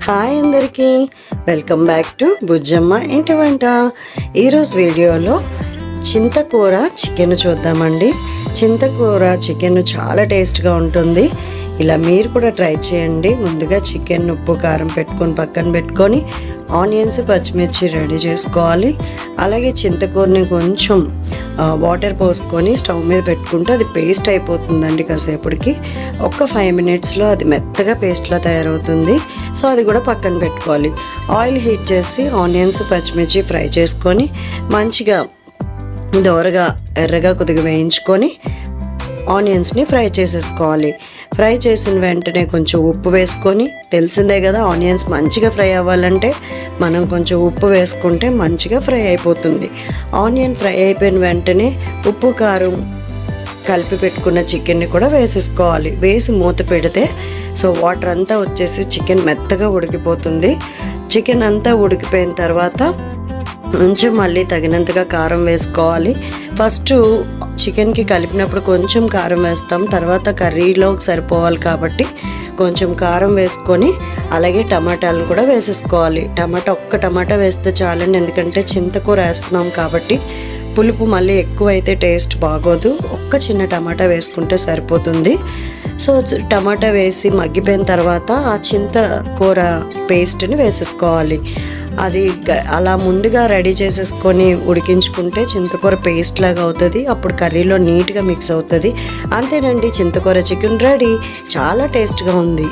Hi అందరికీ, welcome back to Bujjamma ఇంటి వంట. ఈరోజు వీడియోలో చింతకూర చికెన్ చూద్దామండి. చింతకూర చికెన్ చాలా టేస్ట్గా ఉంటుంది. ఇలా మీరు కూడా ట్రై చేయండి. ముందుగా చికెన్ ఉప్పు కారం పెట్టుకొని పక్కన పెట్టుకొని ఆనియన్స్ పచ్చిమిర్చి రెడీ చేసుకోవాలి. అలాగే చింతకూరని కొంచెం వాటర్ పోసుకొని స్టవ్ మీద పెట్టుకుంటే అది పేస్ట్ అయిపోతుందండి. కాసేపటికి ఒక 5 మినిట్స్లో అది మెత్తగా పేస్ట్లా తయారవుతుంది. సో అది కూడా పక్కన పెట్టుకోవాలి. ఆయిల్ హీట్ చేసి ఆనియన్స్ పచ్చిమిర్చి ఫ్రై చేసుకొని మంచిగా దోరగా ఎర్రగా కొద్దిగా వేయించుకొని ఆనియన్స్ని ఫ్రై చేసేసుకోవాలి. ఫ్రై చేసిన వెంటనే కొంచెం ఉప్పు వేసుకొని, తెలిసిందే కదా ఆనియన్స్ మంచిగా ఫ్రై అవ్వాలంటే మనం కొంచెం ఉప్పు వేసుకుంటే మంచిగా ఫ్రై అయిపోతుంది. ఆనియన్ ఫ్రై అయిపోయిన వెంటనే ఉప్పు కారం కలిపి పెట్టుకున్న చికెన్ని కూడా వేసేసుకోవాలి. వేసి మూత పెడితే సో వాటర్ అంతా వచ్చేసి చికెన్ మెత్తగా ఉడికిపోతుంది. చికెన్ అంతా ఉడికిపోయిన తర్వాత కొంచెం మళ్ళీ తగినంతగా కారం వేసుకోవాలి. ఫస్ట్ చికెన్కి కలిపినప్పుడు కొంచెం కారం వేస్తాం, తర్వాత కర్రీలో సరిపోవాలి కాబట్టి కొంచెం కారం వేసుకొని అలాగే టమాటాలను కూడా వేసేసుకోవాలి. ఒక్క టమాటా వేస్తే చాలండి, ఎందుకంటే చింతకూర వేస్తున్నాం కాబట్టి పులుపు మళ్ళీ ఎక్కువైతే టేస్ట్ బాగోదు. ఒక్క చిన్న టమాటా వేసుకుంటే సరిపోతుంది. సో టమాటా వేసి మగ్గిపోయిన తర్వాత ఆ చింతకూర పేస్ట్ని వేసేసుకోవాలి. అది అలా ముందుగా రెడీ చేసేసుకొని ఉడికించుకుంటే చింతకూర పేస్ట్ లాగా అవుతుంది. అప్పుడు కర్రీలో నీట్గా మిక్స్ అవుతుంది. అంతేనండి, చింతకూర చికెన్ రెడీ. చాలా టేస్ట్గా ఉంది.